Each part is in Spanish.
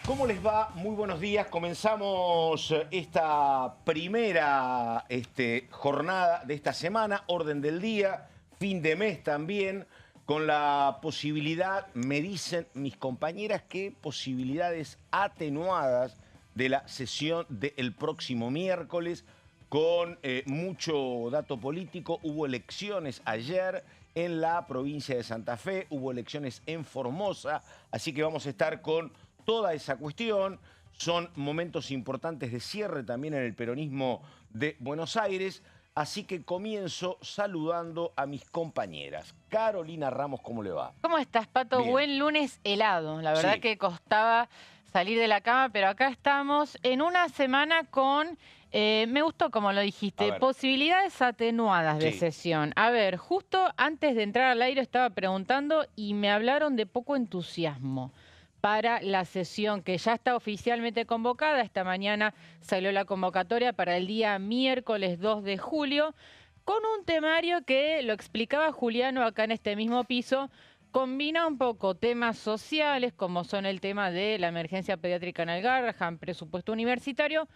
¿Cómo les va? Muy buenos días. Comenzamos esta primera jornada de esta semana, orden del día, fin de mes también, con la posibilidad, me dicen mis compañeras, que posibilidades atenuadas de la sesión del próximo miércoles, con mucho dato político. Hubo elecciones ayer en la provincia de Santa Fe, hubo elecciones en Formosa, así que vamos a estar con toda esa cuestión. Son momentos importantes de cierre también en el peronismo de Buenos Aires. Así que comienzo saludando a mis compañeras. Carolina Ramos, ¿cómo le va? ¿Cómo estás, Pato? Bien. Buen lunes helado. La verdad Sí. que costaba salir de la cama, pero acá estamos en una semana con, me gustó como lo dijiste, posibilidades atenuadas de Sí. sesión. A ver, justo antes de entrar al aire estaba preguntando y me hablaron de poco entusiasmo para la sesión que ya está oficialmente convocada. Esta mañana salió la convocatoria para el día miércoles 2 de julio, con un temario que, lo explicaba Juliano acá en este mismo piso, combina un poco temas sociales, como son el tema de la emergencia pediátrica en el Garrahan, presupuesto universitario,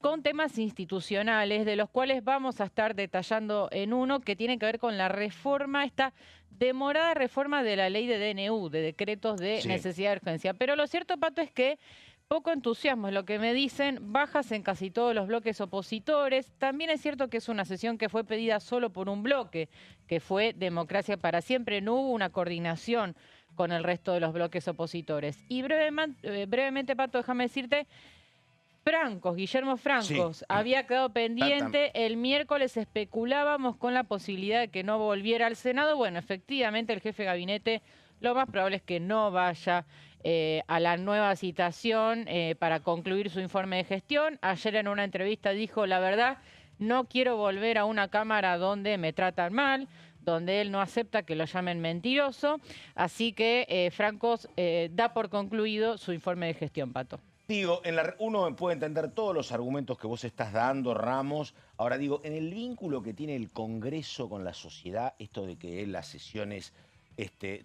con temas institucionales, de los cuales vamos a estar detallando en uno que tiene que ver con la reforma, esta demorada reforma de la ley de DNU, de decretos de necesidad de urgencia. Pero lo cierto, Pato, es que poco entusiasmo es lo que me dicen, bajas en casi todos los bloques opositores. También es cierto que es una sesión que fue pedida solo por un bloque, que fue Democracia para Siempre. No hubo una coordinación con el resto de los bloques opositores. Y brevemente, Pato, déjame decirte, Guillermo Francos, había quedado pendiente. El miércoles especulábamos con la posibilidad de que no volviera al Senado. Bueno, efectivamente el jefe de gabinete lo más probable es que no vaya a la nueva citación para concluir su informe de gestión. Ayer en una entrevista dijo: la verdad, no quiero volver a una Cámara donde me tratan mal, donde él no acepta que lo llamen mentiroso. Así que Francos da por concluido su informe de gestión, Pato. Digo, uno puede entender todos los argumentos que vos estás dando, Ramos. Ahora digo, en el vínculo que tiene el Congreso con la sociedad, esto de que las sesiones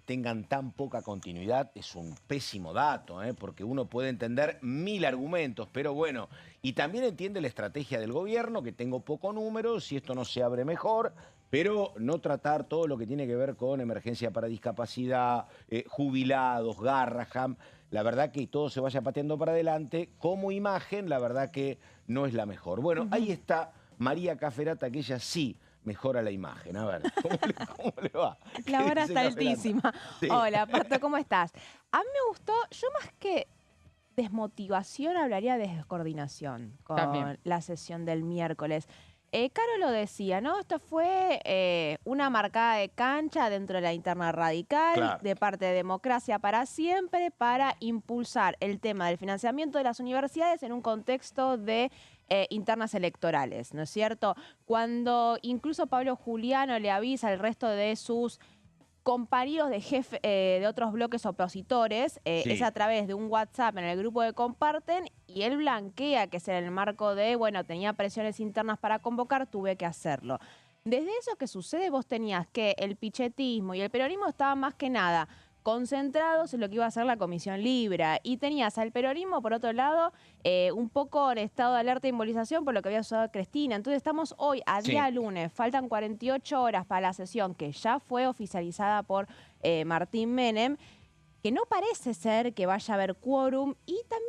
tengan tan poca continuidad es un pésimo dato, porque uno puede entender mil argumentos, pero bueno, y también entiende la estrategia del gobierno, que tengo poco número, si esto no se abre mejor, pero no tratar todo lo que tiene que ver con emergencia para discapacidad, jubilados, Garrahan. La verdad que todo se vaya pateando para adelante, como imagen, la verdad que no es la mejor. Bueno, ahí está María Caferata, que ella sí mejora la imagen. A ver, ¿cómo le va? La vara está altísima. Sí. Hola, Pato, ¿cómo estás? A mí me gustó, yo más que desmotivación hablaría de descoordinación con También la sesión del miércoles. Caro lo decía, ¿no? Esto fue una marcada de cancha dentro de la interna radical, de parte de Democracia para Siempre, para impulsar el tema del financiamiento de las universidades en un contexto de internas electorales, ¿no es cierto? Cuando incluso Pablo Juliano le avisa al resto de sus compañeros de jefe de otros bloques opositores, es a través de un WhatsApp en el grupo que comparten, y él blanquea que es en el marco de, bueno, tenía presiones internas para convocar, tuve que hacerlo. Desde eso que sucede, vos tenías que el pichetismo y el peronismo estaban más que nada concentrados en lo que iba a ser la Comisión Libra, y tenías al peronismo, por otro lado, un poco en estado de alerta y movilización por lo que había usado Cristina. Entonces estamos hoy, a día lunes, faltan 48 horas para la sesión que ya fue oficializada por Martín Menem, que no parece ser que vaya a haber quórum, y también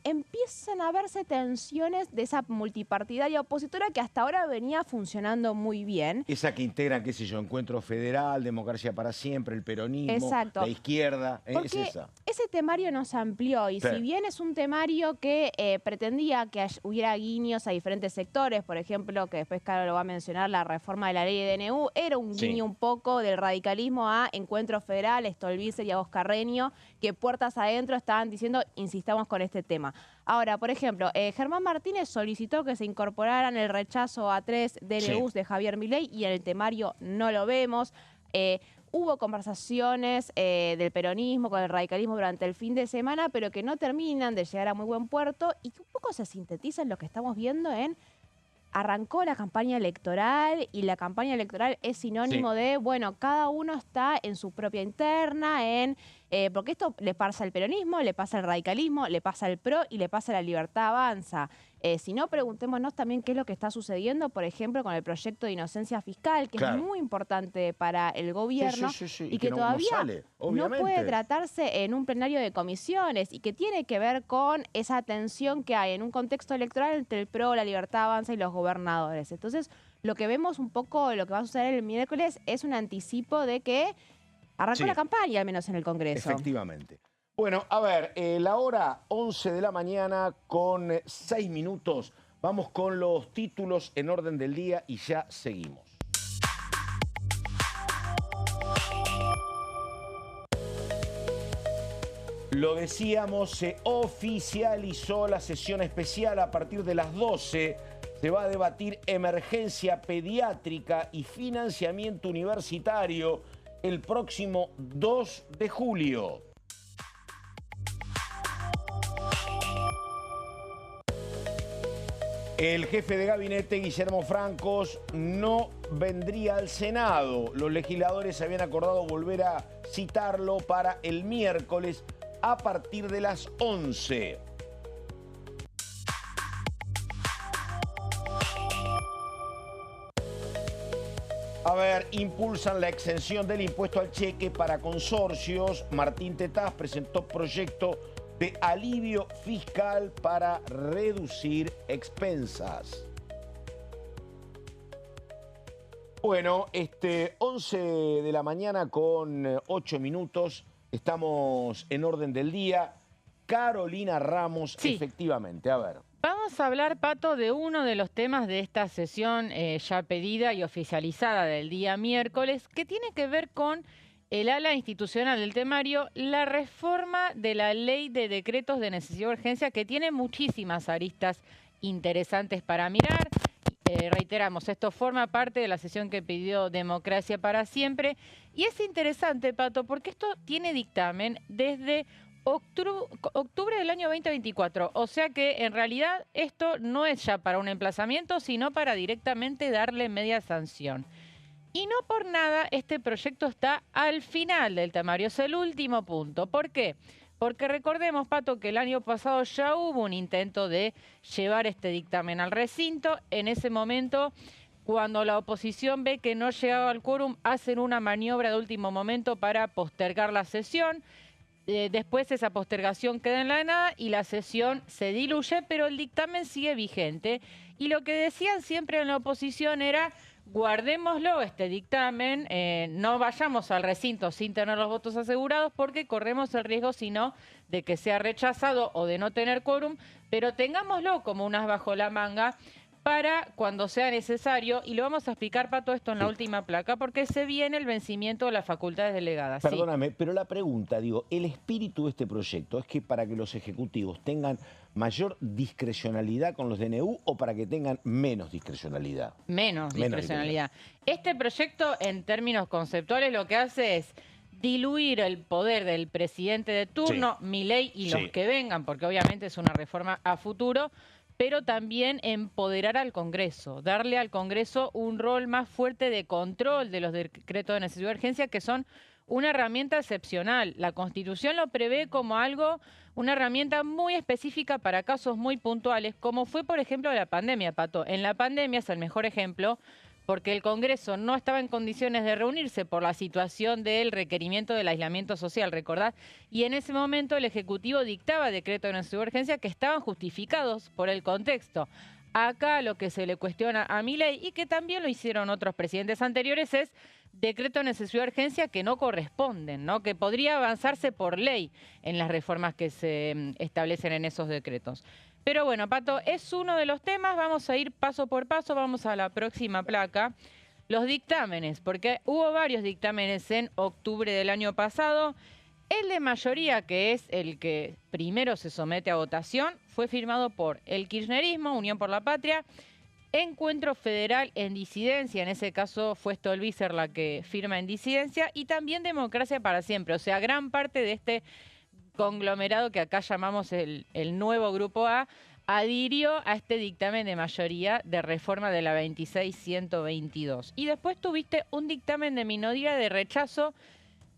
empiezan a verse tensiones de esa multipartidaria opositora que hasta ahora venía funcionando muy bien. Esa que integra, qué sé yo, Encuentro Federal, Democracia para Siempre, el peronismo, la izquierda, es esa. Ese temario nos amplió, y si bien es un temario que pretendía que hubiera guiños a diferentes sectores, por ejemplo, que después Caro lo va a mencionar, la reforma de la ley de DNU, era un guiño un poco del radicalismo a Encuentro Federal, Stolbizer y a Oscar Reño, que puertas adentro estaban diciendo: insistamos con este tema. Ahora, por ejemplo, Germán Martínez solicitó que se incorporaran el rechazo a 3 DNUs de Javier Milei, y en el temario no lo vemos. Hubo conversaciones del peronismo con el radicalismo durante el fin de semana, pero que no terminan de llegar a muy buen puerto, y que un poco se sintetiza en lo que estamos viendo en... Arrancó la campaña electoral, y la campaña electoral es sinónimo de, bueno, cada uno está en su propia interna, en porque esto le pasa al peronismo, le pasa al radicalismo, le pasa al PRO y le pasa a la Libertad Avanza. Si no, preguntémonos también qué es lo que está sucediendo, por ejemplo, con el proyecto de inocencia fiscal, que es muy importante para el gobierno y que todavía no puede tratarse en un plenario de comisiones y que tiene que ver con esa tensión que hay en un contexto electoral entre el PRO, la Libertad Avanza y los gobernadores. Entonces, lo que vemos un poco, lo que va a suceder el miércoles es un anticipo de que arrancó la campaña, al menos en el Congreso. Efectivamente. Bueno, a ver, la hora 11 de la mañana con 6 minutos. Vamos con los títulos en orden del día y ya seguimos. Lo decíamos, se oficializó la sesión especial a partir de las 12. Se va a debatir emergencia pediátrica y financiamiento universitario el próximo 2 de julio. El jefe de gabinete, Guillermo Francos, no vendría al Senado. Los legisladores habían acordado volver a citarlo para el miércoles a partir de las 11. A ver, impulsan la exención del impuesto al cheque para consorcios. Martín Tetaz presentó proyecto de alivio fiscal para reducir expensas. Bueno, 11 de la mañana con 8 minutos. Estamos en orden del día. Carolina Ramos, efectivamente. A ver. Vamos a hablar, Pato, de uno de los temas de esta sesión ya pedida y oficializada del día miércoles, que tiene que ver con el ala institucional del temario, la reforma de la ley de decretos de necesidad y urgencia, que tiene muchísimas aristas interesantes para mirar. Reiteramos, esto forma parte de la sesión que pidió Democracia para Siempre. Y es interesante, Pato, porque esto tiene dictamen desde octubre del año 2024. O sea que en realidad esto no es ya para un emplazamiento, sino para directamente darle media sanción. Y no por nada este proyecto está al final del temario, es el último punto. ¿Por qué? Porque recordemos, Pato, que el año pasado ya hubo un intento de llevar este dictamen al recinto. En ese momento, cuando la oposición ve que no llegaba al quórum, hacen una maniobra de último momento para postergar la sesión. Después esa postergación queda en la nada y la sesión se diluye, pero el dictamen sigue vigente. Y lo que decían siempre en la oposición era: guardémoslo este dictamen, no vayamos al recinto sin tener los votos asegurados porque corremos el riesgo, si no, de que sea rechazado o de no tener quórum, pero tengámoslo como un as bajo la manga para cuando sea necesario, y lo vamos a explicar, Pato, esto en la última placa, porque se viene el vencimiento de las facultades delegadas. Perdóname, pero la pregunta, el espíritu de este proyecto es que para que los ejecutivos tengan mayor discrecionalidad con los DNU o para que tengan menos discrecionalidad. Menos discrecionalidad. Este proyecto, en términos conceptuales, lo que hace es diluir el poder del presidente de turno, Milei y los que vengan, porque obviamente es una reforma a futuro, pero también empoderar al Congreso, darle al Congreso un rol más fuerte de control de los decretos de necesidad y urgencia, que son una herramienta excepcional. La Constitución lo prevé como una herramienta muy específica para casos muy puntuales, como fue, por ejemplo, la pandemia, Pato. En la pandemia es el mejor ejemplo, porque el Congreso no estaba en condiciones de reunirse por la situación del requerimiento del aislamiento social, ¿recordás? Y en ese momento el Ejecutivo dictaba decretos de necesidad y urgencia que estaban justificados por el contexto. Acá lo que se le cuestiona a Milei, y que también lo hicieron otros presidentes anteriores, es decreto de necesidad y urgencia que no corresponden, ¿no? Que podría avanzarse por ley en las reformas que se establecen en esos decretos. Pero bueno, Pato, es uno de los temas. Vamos a ir paso por paso. Vamos a la próxima placa. Los dictámenes, porque hubo varios dictámenes en octubre del año pasado. El de mayoría, que es el que primero se somete a votación, fue firmado por el kirchnerismo, Unión por la Patria, Encuentro Federal en Disidencia, en ese caso fue Stolbizer la que firma en disidencia, y también Democracia para Siempre. O sea, gran parte de este conglomerado que acá llamamos el nuevo Grupo A, adhirió a este dictamen de mayoría de reforma de la 26.122. Y después tuviste un dictamen de minoría de rechazo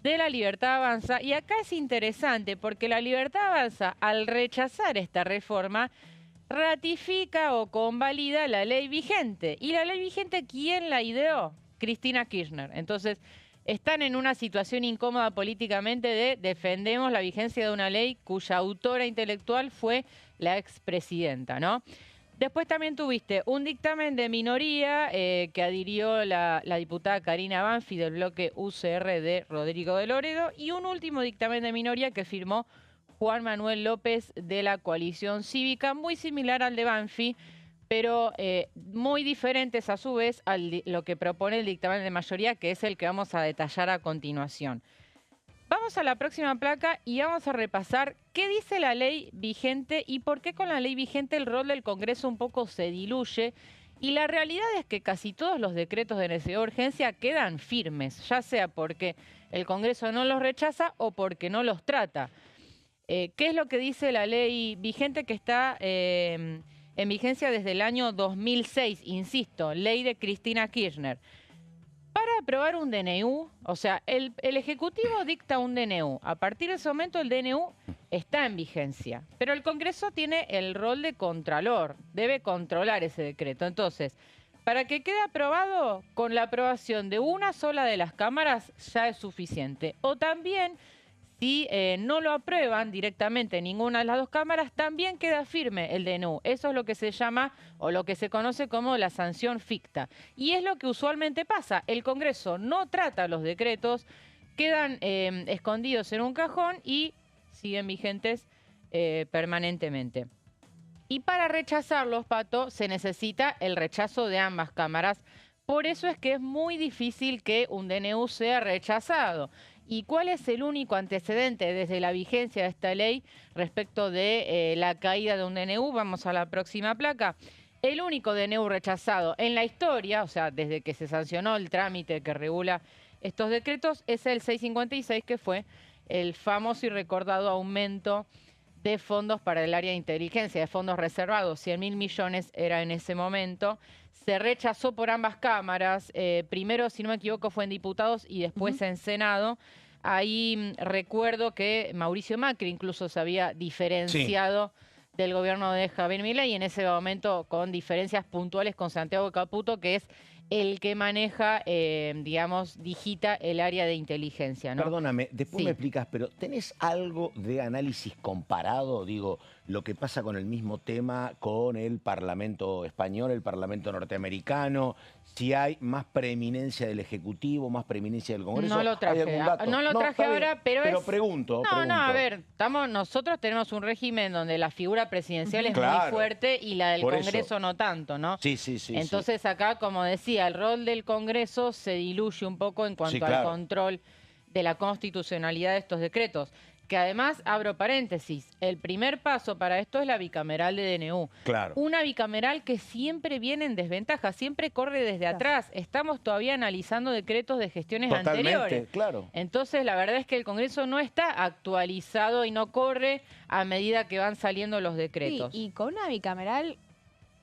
de La Libertad Avanza. Y acá es interesante porque La Libertad Avanza, al rechazar esta reforma, ratifica o convalida la ley vigente. ¿Y la ley vigente quién la ideó? Cristina Kirchner. Entonces, están en una situación incómoda políticamente de defendemos la vigencia de una ley cuya autora intelectual fue la expresidenta, ¿no? Después también tuviste un dictamen de minoría que adhirió la diputada Karina Banfi del bloque UCR de Rodrigo de Loredo y un último dictamen de minoría que firmó Juan Manuel López de la Coalición Cívica, muy similar al de Banfi, pero muy diferentes a su vez a lo que propone el dictamen de mayoría, que es el que vamos a detallar a continuación. Vamos a la próxima placa y vamos a repasar qué dice la ley vigente y por qué con la ley vigente el rol del Congreso un poco se diluye. Y la realidad es que casi todos los decretos de necesidad de urgencia quedan firmes, ya sea porque el Congreso no los rechaza o porque no los trata. ¿Qué es lo que dice la ley vigente que está en vigencia desde el año 2006? Insisto, ley de Cristina Kirchner. Para aprobar un DNU, o sea, el Ejecutivo dicta un DNU. A partir de ese momento el DNU está en vigencia. Pero el Congreso tiene el rol de contralor, debe controlar ese decreto. Entonces, para que quede aprobado, con la aprobación de una sola de las cámaras ya es suficiente. O también, si no lo aprueban directamente ninguna de las dos cámaras, también queda firme el DNU. Eso es lo que se llama o lo que se conoce como la sanción ficta. Y es lo que usualmente pasa. El Congreso no trata los decretos, quedan escondidos en un cajón y siguen vigentes permanentemente. Y para rechazarlos, Pato, se necesita el rechazo de ambas cámaras. Por eso es que es muy difícil que un DNU sea rechazado. ¿Y cuál es el único antecedente desde la vigencia de esta ley respecto de la caída de un DNU? Vamos a la próxima placa. El único DNU rechazado en la historia, o sea, desde que se sancionó el trámite que regula estos decretos, es el 656, que fue el famoso y recordado aumento de fondos para el área de inteligencia, de fondos reservados, 100.000 millones era en ese momento. Se rechazó por ambas cámaras, primero, si no me equivoco, fue en diputados y después en Senado. Ahí recuerdo que Mauricio Macri incluso se había diferenciado del gobierno de Javier Milei, y en ese momento con diferencias puntuales con Santiago Caputo, que es el que maneja, digamos, digita el área de inteligencia, ¿no? Perdóname, después me explicas, pero ¿tenés algo de análisis comparado? Digo, lo que pasa con el mismo tema con el Parlamento español, el Parlamento norteamericano, si hay más preeminencia del Ejecutivo, más preeminencia del Congreso. No lo traje, no lo traje ahora, pero pregunto. No, a ver, nosotros tenemos un régimen donde la figura presidencial es muy fuerte y la del Congreso no tanto, ¿no? Sí. Entonces acá, como decía, el rol del Congreso se diluye un poco en cuanto al control de la constitucionalidad de estos decretos. Que además, abro paréntesis, el primer paso para esto es la bicameral de DNU. Claro. Una bicameral que siempre viene en desventaja, siempre corre desde atrás. Estamos todavía analizando decretos de gestiones anteriores. Claro. Entonces, la verdad es que el Congreso no está actualizado y no corre a medida que van saliendo los decretos. Sí, y con una bicameral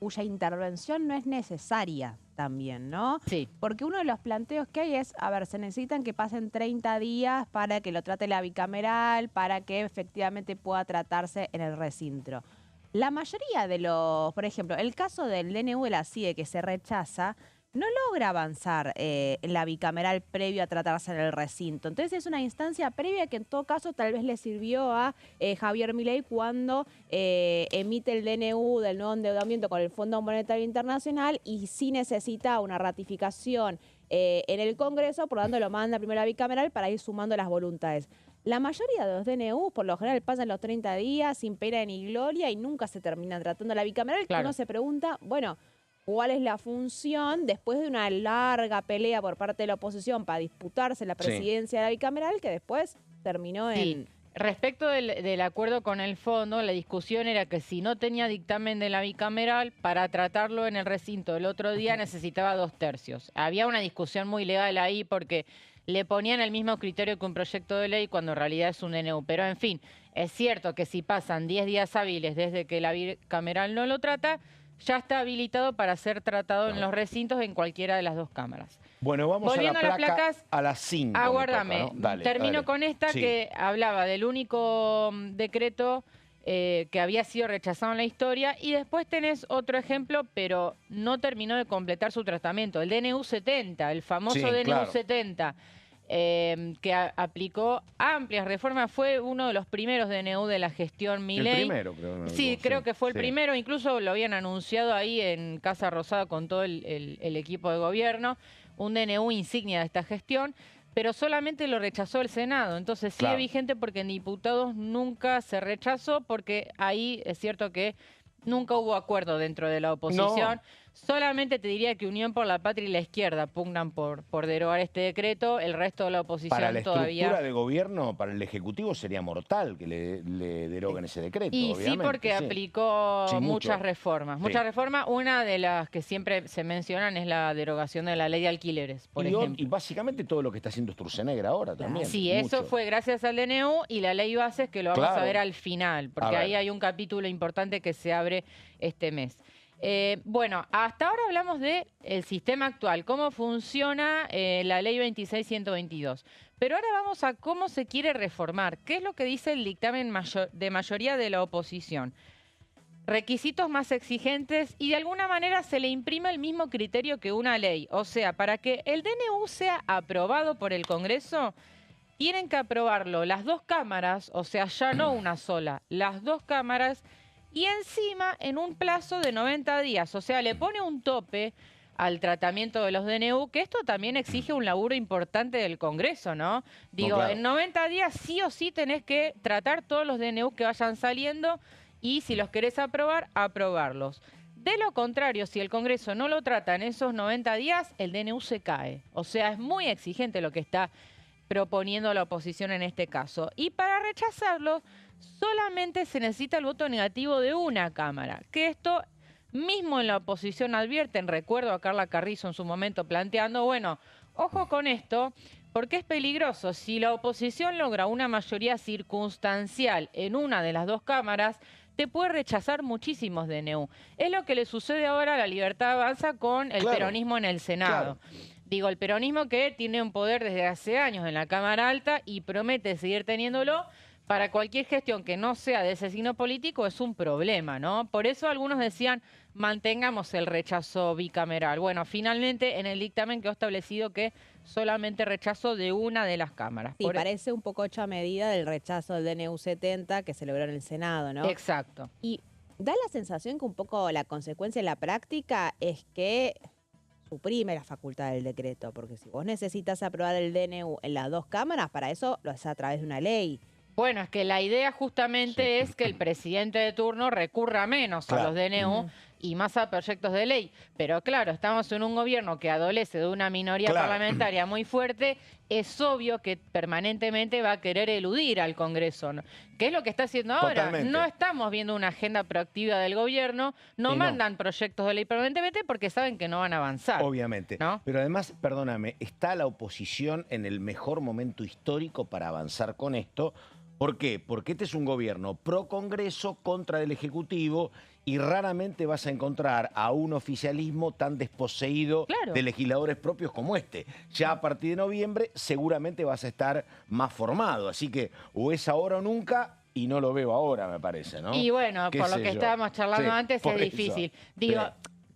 cuya intervención no es necesaria también, ¿no? Sí. Porque uno de los planteos que hay es, a ver, se necesitan que pasen 30 días para que lo trate la bicameral, para que efectivamente pueda tratarse en el recinto. La mayoría de los, por ejemplo, el caso del DNU de la CIDE que se rechaza, no logra avanzar en la bicameral previo a tratarse en el recinto. Entonces es una instancia previa que en todo caso tal vez le sirvió a Javier Milei cuando emite el DNU del nuevo endeudamiento con el Fondo Monetario Internacional y sí necesita una ratificación en el Congreso, por lo tanto lo manda primero a la bicameral para ir sumando las voluntades. La mayoría de los DNU por lo general pasan los 30 días sin pena ni gloria y nunca se terminan tratando la bicameral. Claro. Uno se pregunta, bueno, ¿cuál es la función después de una larga pelea por parte de la oposición para disputarse la presidencia de la bicameral que después terminó en... Respecto del acuerdo con el fondo, la discusión era que si no tenía dictamen de la bicameral, para tratarlo en el recinto el otro día necesitaba 2/3. Había una discusión muy legal ahí porque le ponían el mismo criterio que un proyecto de ley cuando en realidad es un DNU. Pero en fin, es cierto que si pasan 10 días hábiles desde que la bicameral no lo trata, ya está habilitado para ser tratado en los recintos en cualquiera de las dos cámaras. Bueno, vamos volviendo a la placa, placas, a las 5. aguárdame, ¿no? Dale, termino dale. con esta Sí. que hablaba del único decreto que había sido rechazado en la historia, y después tenés otro ejemplo, pero no terminó de completar su tratamiento, el DNU 70, el famoso Sí, DNU claro. 70. Que aplicó amplias reformas, fue uno de los primeros DNU de la gestión Milei. El primero, creo. Sí, creo que fue el sí. primero, incluso lo habían anunciado ahí en Casa Rosada con todo el equipo de gobierno, un DNU insignia de esta gestión, pero solamente lo rechazó el Senado, entonces sigue Claro. vigente porque en diputados nunca se rechazó, porque ahí es cierto que nunca hubo acuerdo dentro de la oposición. No. Solamente te diría que Unión por la Patria y la izquierda pugnan por derogar este decreto. El resto de la oposición Para la todavía... estructura de gobierno, para el Ejecutivo sería mortal que le deroguen ese decreto, Y obviamente. sí, porque aplicó Sí, muchas mucho. reformas. Sí. Muchas reformas. Una de las que siempre se mencionan es la derogación de la ley de alquileres, por ejemplo. Y básicamente todo lo que está haciendo Sturzenegger ahora también. Sí, eso mucho. fue gracias al DNU y la ley bases, que lo vamos Claro. a ver al final, porque A ahí ver. hay un capítulo importante que se abre este mes. Bueno, hasta ahora hablamos del sistema actual, cómo funciona la ley 26.122. Pero ahora vamos a cómo se quiere reformar. ¿Qué es lo que dice el dictamen de mayoría de la oposición? Requisitos más exigentes y de alguna manera se le imprime el mismo criterio que una ley. O sea, para que el DNU sea aprobado por el Congreso, tienen que aprobarlo las dos cámaras, o sea, ya no una sola, las dos cámaras, y encima en un plazo de 90 días. O sea, le pone un tope al tratamiento de los DNU, que esto también exige un laburo importante del Congreso, ¿no? Digo, claro. en 90 días sí o sí tenés que tratar todos los DNU que vayan saliendo y si los querés aprobar, aprobarlos. De lo contrario, si el Congreso no lo trata en esos 90 días, el DNU se cae. O sea, es muy exigente lo que está proponiendo la oposición en este caso. Y para rechazarlo, solamente se necesita el voto negativo de una Cámara, que esto mismo en la oposición advierten. Recuerdo a Carla Carrizo en su momento planteando, bueno, ojo con esto, porque es peligroso. Si la oposición logra una mayoría circunstancial en una de las dos cámaras, te puede rechazar muchísimos DNU. Es lo que le sucede ahora a La Libertad Avanza con el peronismo en el Senado. Claro. Digo, el peronismo que tiene un poder desde hace años en la Cámara Alta y promete seguir teniéndolo, para cualquier gestión que no sea de ese signo político es un problema, ¿no? Por eso algunos decían, mantengamos el rechazo bicameral. Bueno, finalmente en el dictamen quedó establecido que solamente rechazo de una de las cámaras. Sí, parece un poco hecha medida del rechazo del DNU 70 que se logró en el Senado, ¿no? Exacto. Y da la sensación que un poco la consecuencia en la práctica es que suprime la facultad del decreto, porque si vos necesitas aprobar el DNU en las dos cámaras, para eso lo haces a través de una ley. Bueno, es que la idea justamente es que el presidente de turno recurra menos a los DNU y más a proyectos de ley. Pero claro, estamos en un gobierno que adolece de una minoría parlamentaria muy fuerte. Es obvio que permanentemente va a querer eludir al Congreso, ¿no? ¿Qué es lo que está haciendo ahora? Totalmente. No estamos viendo una agenda proactiva del gobierno, no mandan proyectos de ley permanentemente porque saben que no van a avanzar. Obviamente. ¿No? Pero además, perdóname, está la oposición en el mejor momento histórico para avanzar con esto. ¿Por qué? Porque este es un gobierno pro-Congreso contra el Ejecutivo y raramente vas a encontrar a un oficialismo tan desposeído de legisladores propios como este. Ya a partir de noviembre seguramente vas a estar más formado. Así que o es ahora o nunca, y no lo veo ahora, me parece, ¿no? Y bueno, por lo que estábamos charlando antes, es difícil. Digo,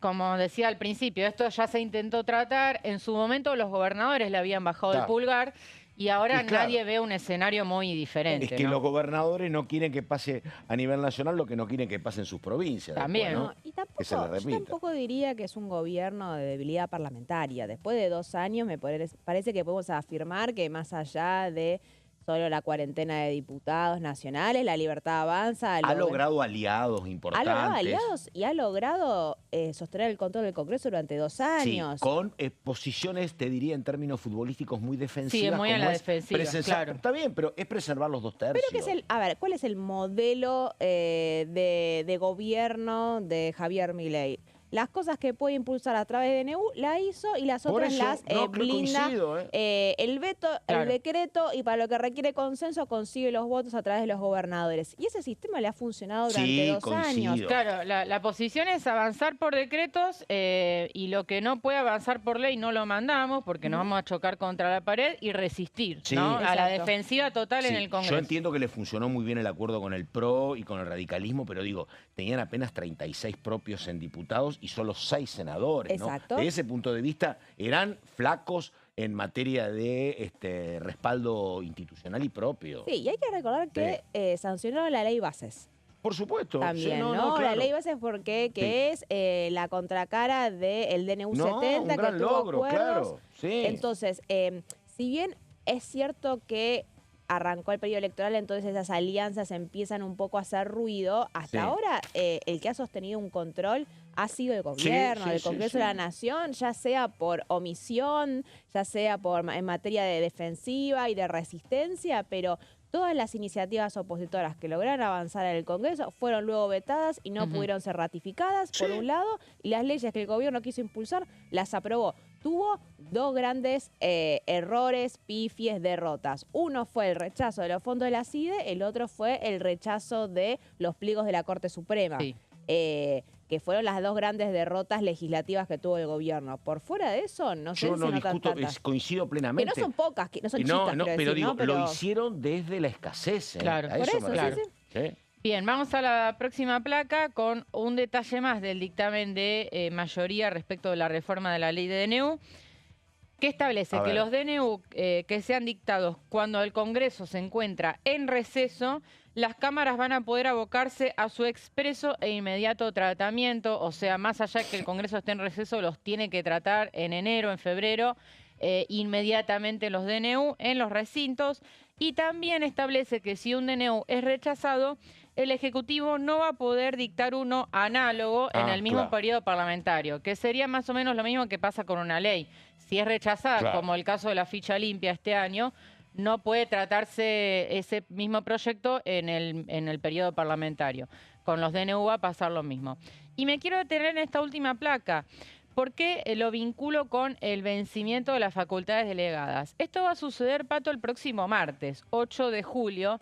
como decía al principio, esto ya se intentó tratar. En su momento los gobernadores le habían bajado el pulgar. Y ahora nadie ve un escenario muy diferente. Es que los gobernadores no quieren que pase a nivel nacional lo que no quieren que pase en sus provincias. También. Después, ¿no? Y tampoco, que se le repita. yo tampoco diría que es un gobierno de debilidad parlamentaria. Después de 2 años me parece que podemos afirmar que más allá de solo la cuarentena de diputados nacionales, La Libertad Avanza. Ha logrado aliados importantes. Ha logrado aliados y ha logrado sostener el control del Congreso durante 2 años. Sí, con posiciones, te diría, en términos futbolísticos muy defensivas. Sí, muy a la defensiva, claro. Está bien, pero es preservar los 2 tercios. Pero a ver, ¿cuál es el modelo de gobierno de Javier Milei? las cosas que puede impulsar a través de DNU la hizo y las otras las blinda. El veto, el decreto, y para lo que requiere consenso consigue los votos a través de los gobernadores. Y ese sistema le ha funcionado durante 2 años. Claro, la posición es avanzar por decretos y lo que no puede avanzar por ley no lo mandamos porque nos vamos a chocar contra la pared y resistir, ¿no? A la defensiva total en el Congreso. Yo entiendo que le funcionó muy bien el acuerdo con el PRO y con el radicalismo, pero digo, tenían apenas 36 propios en diputados y solo 6 senadores, ¿no? Desde ese punto de vista, eran flacos en materia de respaldo institucional y propio. Sí, y hay que recordar que sancionaron la ley Bases. Por supuesto. También, ¿no? Claro. La ley Bases porque es la contracara del DNU 70, un gran que tuvo logro, acuerdos. Claro. Entonces, si bien es cierto que arrancó el periodo electoral, entonces esas alianzas empiezan un poco a hacer ruido. Hasta ahora, el que ha sostenido un control ha sido el gobierno, el Congreso de la Nación, ya sea por omisión, ya sea en materia de defensiva y de resistencia, pero todas las iniciativas opositoras que lograron avanzar en el Congreso fueron luego vetadas y no pudieron ser ratificadas, por un lado, y las leyes que el gobierno quiso impulsar las aprobó. Tuvo 2 grandes errores, pifies, derrotas. Uno fue el rechazo de los fondos de la CIDE, el otro fue el rechazo de los pliegos de la Corte Suprema. Que fueron las 2 grandes derrotas legislativas que tuvo el gobierno. Por fuera de eso, no sé si no discuto, coincido plenamente. Que no son pocas, que no son chicas, pero digo, lo hicieron desde la escasez. Claro, por eso, sí. Bien, vamos a la próxima placa con un detalle más del dictamen de mayoría respecto de la reforma de la ley de DNU, que establece que los DNU que sean dictados cuando el Congreso se encuentra en receso, las cámaras van a poder abocarse a su expreso e inmediato tratamiento, o sea, más allá que el Congreso esté en receso, los tiene que tratar en enero, en febrero, inmediatamente los DNU en los recintos, y también establece que si un DNU es rechazado, el Ejecutivo no va a poder dictar uno análogo en el mismo periodo parlamentario, que sería más o menos lo mismo que pasa con una ley. Si es rechazada, como el caso de la ficha limpia este año, no puede tratarse ese mismo proyecto en el periodo parlamentario. Con los DNU va a pasar lo mismo. Y me quiero detener en esta última placa, porque lo vinculo con el vencimiento de las facultades delegadas. Esto va a suceder, Pato, el próximo martes, 8 de julio.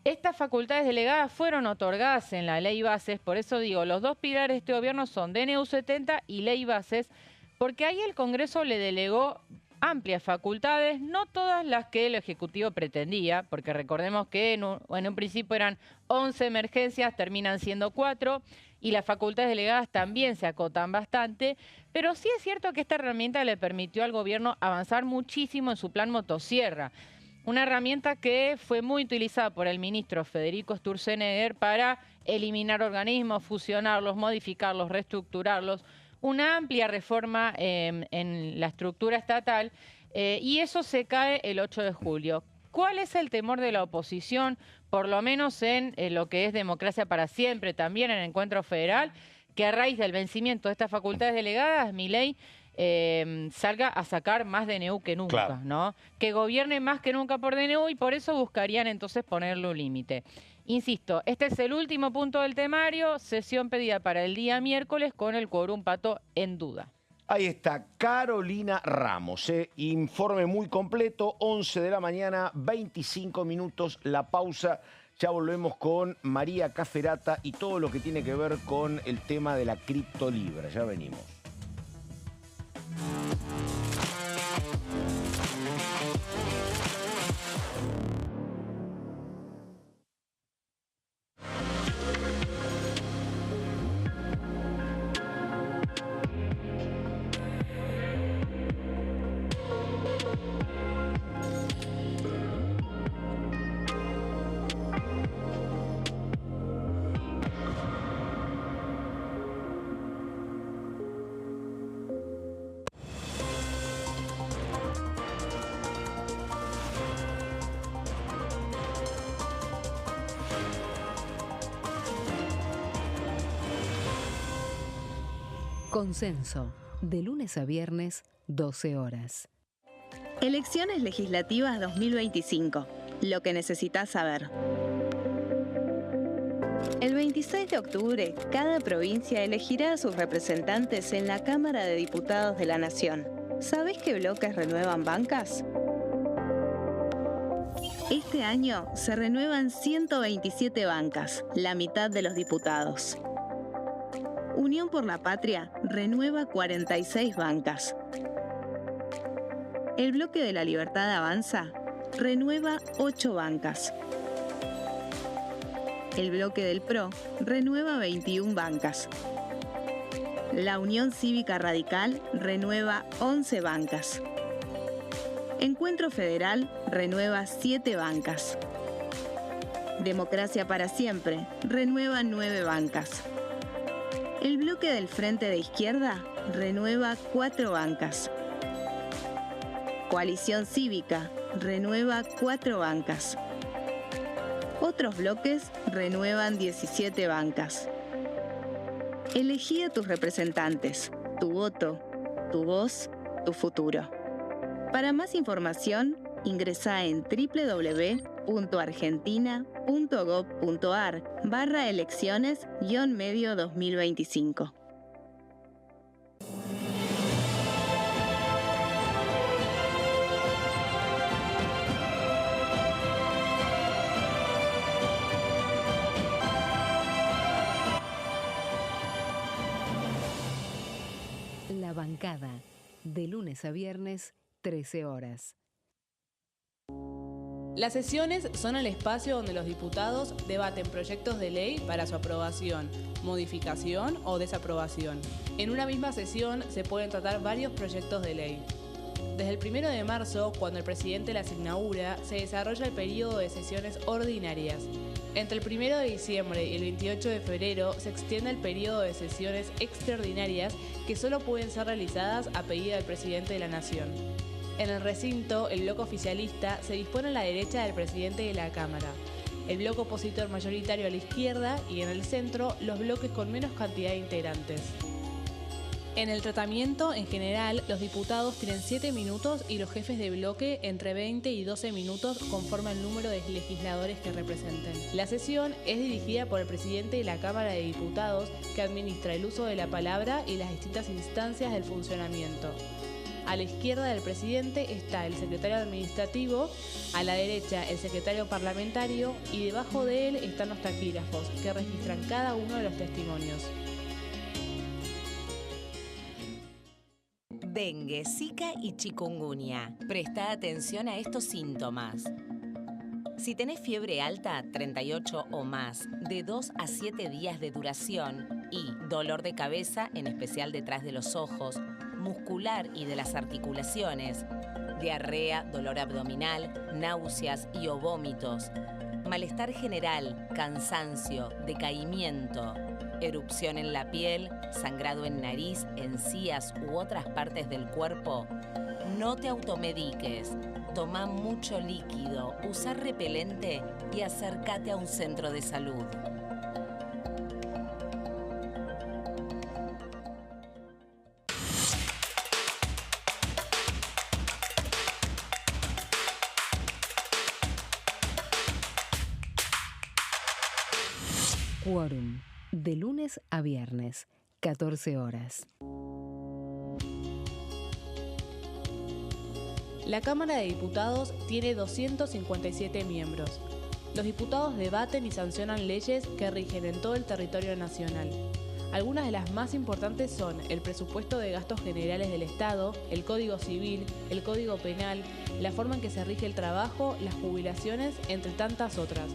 Estas facultades delegadas fueron otorgadas en la ley Bases, por eso digo, los 2 pilares de este gobierno son DNU 70 y ley Bases, porque ahí el Congreso le delegó amplias facultades, no todas las que el Ejecutivo pretendía, porque recordemos que en un principio eran 11 emergencias, terminan siendo 4, y las facultades delegadas también se acotan bastante, pero sí es cierto que esta herramienta le permitió al gobierno avanzar muchísimo en su plan motosierra. Una herramienta que fue muy utilizada por el ministro Federico Sturzenegger para eliminar organismos, fusionarlos, modificarlos, reestructurarlos. Una amplia reforma en la estructura estatal y eso se cae el 8 de julio. ¿Cuál es el temor de la oposición, por lo menos en lo que es Democracia para Siempre, también en el Encuentro Federal, que a raíz del vencimiento de estas facultades delegadas, Milei salga a sacar más DNU que nunca, ¿no? Que gobierne más que nunca por DNU y por eso buscarían entonces ponerle un límite. Insisto, este es el último punto del temario, sesión pedida para el día miércoles con el quórum, Pato, en duda. Ahí está Carolina Ramos, informe muy completo, 11 de la mañana, 25 minutos, la pausa. Ya volvemos con María Caferata y todo lo que tiene que ver con el tema de la criptolibra. Ya venimos. Consenso, de lunes a viernes, 12 horas. Elecciones legislativas 2025. Lo que necesitas saber. El 26 de octubre, cada provincia elegirá a sus representantes en la Cámara de Diputados de la Nación. ¿Sabés qué bloques renuevan bancas? Este año se renuevan 127 bancas, la mitad de los diputados. Unión por la Patria renueva 46 bancas. El Bloque de la Libertad Avanza renueva 8 bancas. El Bloque del PRO renueva 21 bancas. La Unión Cívica Radical renueva 11 bancas. Encuentro Federal renueva 7 bancas. Democracia para Siempre renueva 9 bancas. El Bloque del Frente de Izquierda renueva 4 bancas. Coalición Cívica renueva 4 bancas. Otros bloques renuevan 17 bancas. Elegí a tus representantes, tu voto, tu voz, tu futuro. Para más información, ingresá en www.argentina.gov.ar/elecciones-medio 2025. La bancada, de lunes a viernes, 13 horas. Las sesiones son el espacio donde los diputados debaten proyectos de ley para su aprobación, modificación o desaprobación. En una misma sesión se pueden tratar varios proyectos de ley. Desde el 1 de marzo, cuando el presidente las inaugura, se desarrolla el periodo de sesiones ordinarias. Entre el 1 de diciembre y el 28 de febrero se extiende el periodo de sesiones extraordinarias que solo pueden ser realizadas a pedido del presidente de la Nación. En el recinto, el bloque oficialista se dispone a la derecha del presidente de la Cámara, el bloque opositor mayoritario a la izquierda y en el centro los bloques con menos cantidad de integrantes. En el tratamiento, en general, los diputados tienen 7 minutos y los jefes de bloque entre 20 y 12 minutos conforme al número de legisladores que representen. La sesión es dirigida por el presidente de la Cámara de Diputados, que administra el uso de la palabra y las distintas instancias del funcionamiento. A la izquierda del presidente está el secretario administrativo, a la derecha el secretario parlamentario y debajo de él están los taquígrafos, que registran cada uno de los testimonios. Dengue, Zika y chikungunya. Presta atención a estos síntomas. Si tenés fiebre alta, 38 o más, de 2 a 7 días de duración y dolor de cabeza, en especial detrás de los ojos, muscular y de las articulaciones, diarrea, dolor abdominal, náuseas y o vómitos, malestar general, cansancio, decaimiento, erupción en la piel, sangrado en nariz, encías u otras partes del cuerpo, no te automediques. Toma mucho líquido, usa repelente y acércate a un centro de salud. Quórum, de lunes a viernes, 14 horas. La Cámara de Diputados tiene 257 miembros. Los diputados debaten y sancionan leyes que rigen en todo el territorio nacional. Algunas de las más importantes son el presupuesto de gastos generales del Estado, el Código Civil, el Código Penal, la forma en que se rige el trabajo, las jubilaciones, entre tantas otras.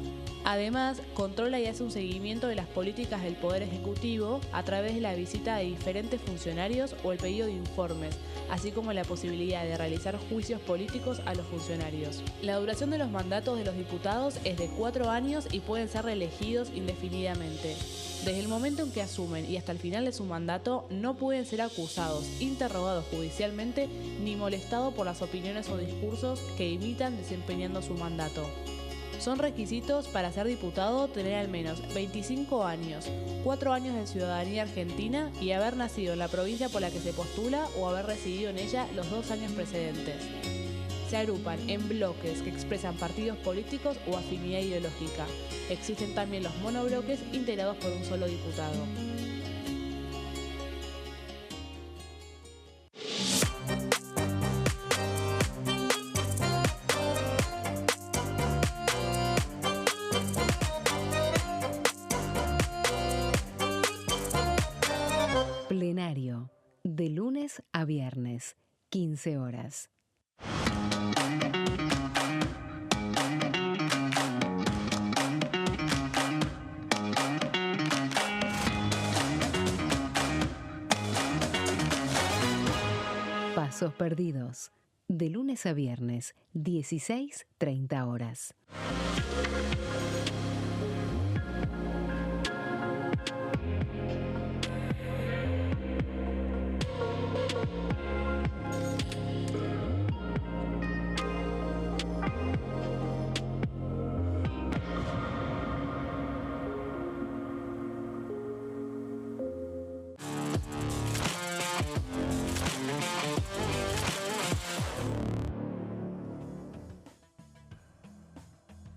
Además, controla y hace un seguimiento de las políticas del Poder Ejecutivo a través de la visita de diferentes funcionarios o el pedido de informes, así como la posibilidad de realizar juicios políticos a los funcionarios. La duración de los mandatos de los diputados es de 4 años y pueden ser reelegidos indefinidamente. Desde el momento en que asumen y hasta el final de su mandato, no pueden ser acusados, interrogados judicialmente, ni molestados por las opiniones o discursos que imitan desempeñando su mandato. Son requisitos para ser diputado tener al menos 25 años, 4 años de ciudadanía argentina y haber nacido en la provincia por la que se postula o haber residido en ella los 2 años precedentes. Se agrupan en bloques que expresan partidos políticos o afinidad ideológica. Existen también los monobloques integrados por un solo diputado. Plenario, de lunes a viernes, 15 horas. Pasos perdidos, de lunes a viernes, 16:30 horas.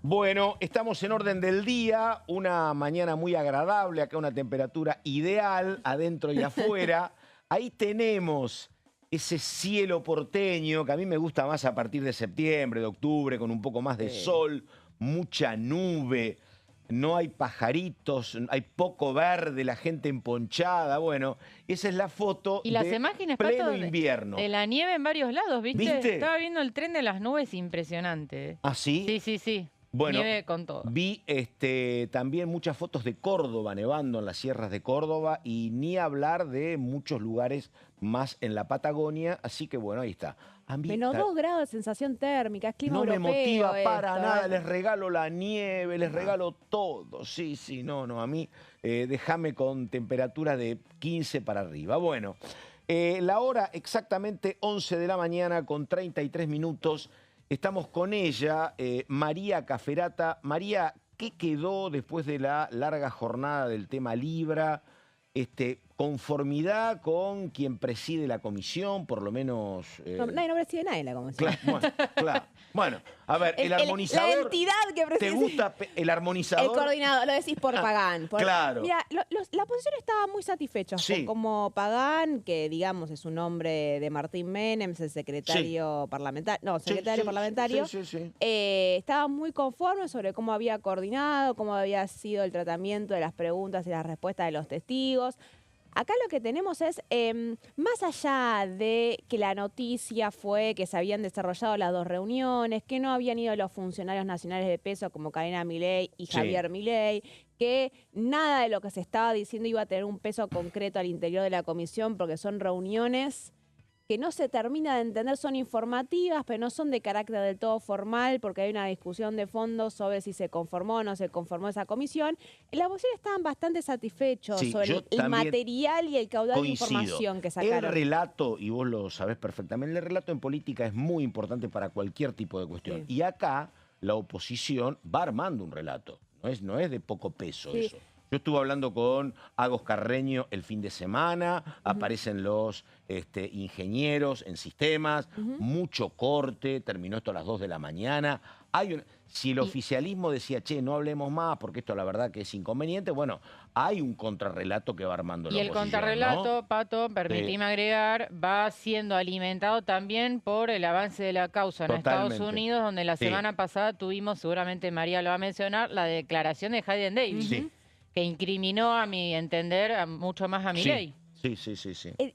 Bueno, estamos en orden del día, una mañana muy agradable, acá una temperatura ideal, adentro y afuera. Ahí tenemos ese cielo porteño, que a mí me gusta más a partir de septiembre, de octubre, con un poco más de sol, mucha nube, no hay pajaritos, hay poco verde, la gente emponchada. Bueno, esa es la foto y las de imágenes, pleno Pato, invierno. De la nieve en varios lados, ¿viste? ¿Viste? Estaba viendo el tren de las nubes, impresionante. ¿Ah, sí? Sí, sí, sí. Bueno, nieve con todo. Vi también muchas fotos de Córdoba, nevando en las sierras de Córdoba, y ni hablar de muchos lugares más en la Patagonia, así que bueno, ahí está. Menos 2 grados de sensación térmica, es clima europeo. No me motiva para nada, ¿eh? Les regalo la nieve, les regalo todo. Sí, sí, no, a mí déjame con temperatura de 15 para arriba. Bueno, la hora exactamente 11 de la mañana con 33 minutos. Estamos con ella, María Caferata. María, ¿qué quedó después de la larga jornada del tema Libra? ¿Conformidad con quien preside la comisión, por lo menos? Nadie no preside nadie en la comisión. Claro. Bueno, a ver, el armonizador. La entidad que preside. ¿Te gusta el armonizador? El coordinador, lo decís por Pagán. Claro. Mira, la oposición estaba muy satisfecha con como Pagán, que digamos es un nombre de Martín Menem, es el secretario parlamentario. No, secretario parlamentario. Estaba muy conforme sobre cómo había coordinado, cómo había sido el tratamiento de las preguntas y las respuestas de los testigos. Acá lo que tenemos es, más allá de que la noticia fue que se habían desarrollado las 2 reuniones, que no habían ido los funcionarios nacionales de peso como Karina Milei y Javier Milei, que nada de lo que se estaba diciendo iba a tener un peso concreto al interior de la comisión porque son reuniones que no se termina de entender, son informativas, pero no son de carácter del todo formal, porque hay una discusión de fondo sobre si se conformó o no se conformó esa comisión. En la oposición estaban bastante satisfechos sobre el material y el caudal de información que sacaron. El relato, y vos lo sabés perfectamente, el relato en política es muy importante para cualquier tipo de cuestión. Y acá la oposición va armando un relato, no es de poco peso eso. Yo estuve hablando con Agos Carreño el fin de semana, aparecen los ingenieros en sistemas, mucho corte, terminó esto a las 2 de la mañana. Si el oficialismo decía, che, no hablemos más porque esto la verdad que es inconveniente, bueno, hay un contrarrelato que va armando la oposición. Y el contrarrelato, ¿no? Pato, permitime agregar, va siendo alimentado también por el avance de la causa en Estados Unidos, donde la semana pasada tuvimos, seguramente María lo va a mencionar, la declaración de Hayden Davis. Que incriminó, a mi entender, mucho más a Milei. Sí.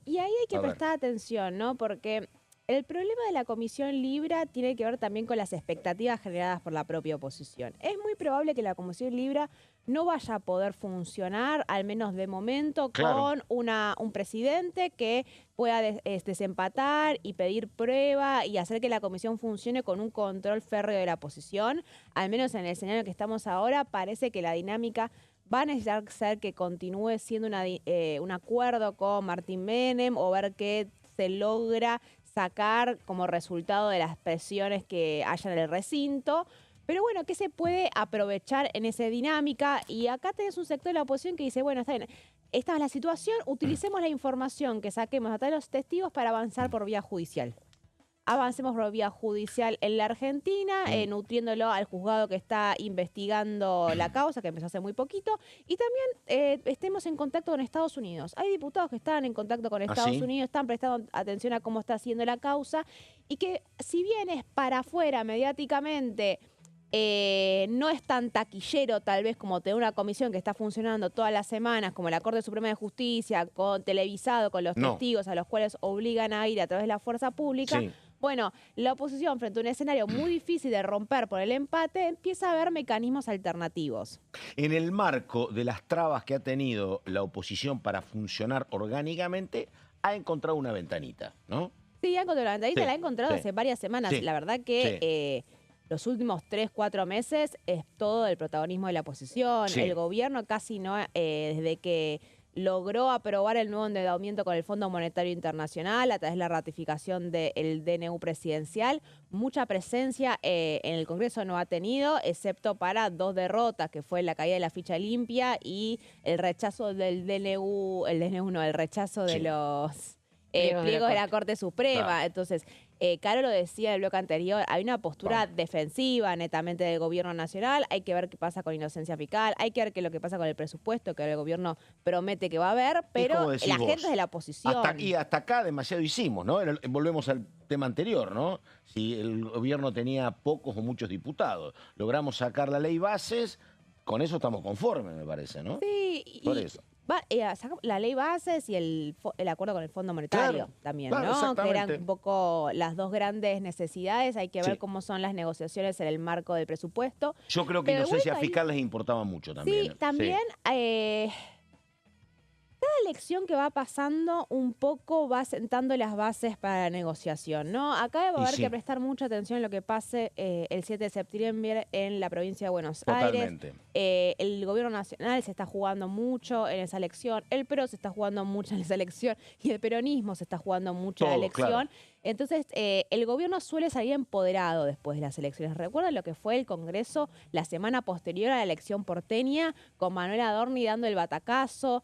Y ahí hay que prestar atención, ¿no? Porque el problema de la Comisión Libra tiene que ver también con las expectativas generadas por la propia oposición. Es muy probable que la Comisión Libra no vaya a poder funcionar, al menos de momento, con un presidente que pueda desempatar y pedir prueba y hacer que la comisión funcione con un control férreo de la oposición. Al menos en el escenario que estamos ahora, parece que la dinámica va a necesitar ser que continúe siendo un acuerdo con Martín Menem o ver qué se logra sacar como resultado de las presiones que haya en el recinto. Pero bueno, ¿qué se puede aprovechar en esa dinámica? Y acá tenés un sector de la oposición que dice, bueno, está bien, esta es la situación, utilicemos la información que saquemos a través de los testigos para avanzar por vía judicial. avancemos por vía judicial en la Argentina, nutriéndolo al juzgado que está investigando la causa, que empezó hace muy poquito, y también estemos en contacto con Estados Unidos. Hay diputados que están en contacto con Estados Unidos, están prestando atención a cómo está haciendo la causa, y que si bien es para afuera mediáticamente, no es tan taquillero tal vez como tener una comisión que está funcionando todas las semanas, como la Corte Suprema de Justicia, con televisado, con los testigos a los cuales obligan a ir a través de la fuerza pública. Sí. Bueno, la oposición frente a un escenario muy difícil de romper por el empate empieza a ver mecanismos alternativos. En el marco de las trabas que ha tenido la oposición para funcionar orgánicamente, ha encontrado una ventanita, ¿no? Sí, ha encontrado una ventanita, la ha encontrado hace varias semanas. La verdad que los últimos 3, 4 meses es todo el protagonismo de la oposición. El gobierno casi no, desde que logró aprobar el nuevo endeudamiento con el Fondo Monetario Internacional a través de la ratificación del DNU presidencial. Mucha presencia en el Congreso no ha tenido, excepto para 2 derrotas, que fue la caída de la ficha limpia y el rechazo del DNU, el rechazo de los pliegos de la Corte Suprema. Claro. Entonces, Caro lo decía en el bloque anterior, hay una postura defensiva netamente del gobierno nacional, hay que ver qué pasa con inocencia fiscal, hay que ver qué es lo que pasa con el presupuesto que el gobierno promete que va a haber, pero la gente es de la oposición. Hasta acá demasiado hicimos, ¿no? Volvemos al tema anterior, ¿no? Si el gobierno tenía pocos o muchos diputados, logramos sacar la ley bases, con eso estamos conformes, me parece, ¿no? Sí, por eso. La ley bases y el acuerdo con el Fondo Monetario también, ¿no? Que eran un poco las 2 grandes necesidades. Hay que ver cómo son las negociaciones en el marco del presupuesto. Yo creo que inocencia fiscal les importaba mucho también. Sí, también. Cada elección que va pasando un poco va sentando las bases para la negociación, ¿no? Acá va a haber que prestar mucha atención a lo que pase el 7 de septiembre en la provincia de Buenos Aires. El gobierno nacional se está jugando mucho en esa elección, el PRO se está jugando mucho en esa elección y el peronismo se está jugando mucho en la elección. Claro. Entonces, el gobierno suele salir empoderado después de las elecciones. ¿Recuerdan lo que fue el Congreso la semana posterior a la elección porteña, con Manuel Adorni dando el batacazo,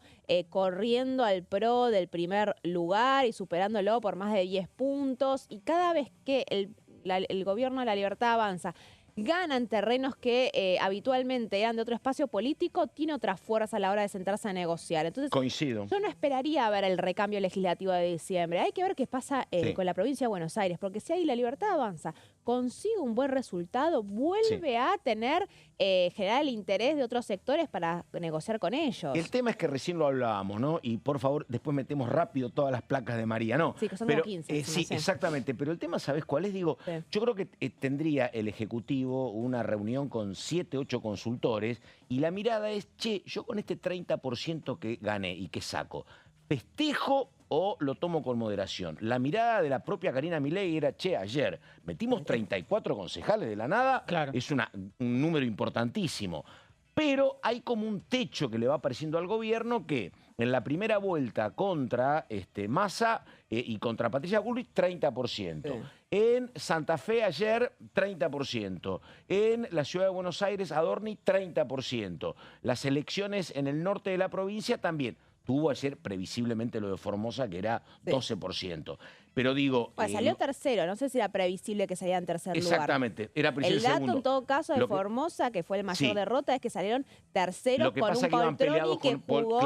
corriendo al PRO del primer lugar y superándolo por más de 10 puntos? Y cada vez que el gobierno de La Libertad Avanza ganan terrenos que habitualmente eran de otro espacio político, tiene otra fuerza a la hora de sentarse a negociar. Entonces, coincido. Yo no esperaría ver el recambio legislativo de diciembre. Hay que ver qué pasa con la provincia de Buenos Aires, porque si ahí La Libertad Avanza consigue un buen resultado, vuelve a tener, generar el interés de otros sectores para negociar con ellos. El tema es que recién lo hablábamos, ¿no? Y por favor, después metemos rápido todas las placas de María, ¿no? Sí, que son como 15. Sí, exactamente. Pero el tema, ¿sabés cuál es? Digo, yo creo que tendría el Ejecutivo una reunión con 7, 8 consultores y la mirada es, che, yo con este 30% que gané y que saco, ¿festejo o lo tomo con moderación? La mirada de la propia Karina Milei era, che, ayer metimos 34 concejales de la nada, es un número importantísimo. Pero hay como un techo que le va apareciendo al gobierno que en la primera vuelta contra Massa y contra Patricia Bullrich, 30%. En Santa Fe ayer, 30%. En la ciudad de Buenos Aires, Adorni, 30%. Las elecciones en el norte de la provincia también. Tuvo ayer previsiblemente lo de Formosa, que era 12%. Pero digo... Bueno, salió tercero, no sé si era previsible que salía en tercer lugar. Exactamente, era previsible segundo. segundo. En todo caso, de Formosa, que fue el mayor derrota, es que salieron terceros con un Poltroni que jugó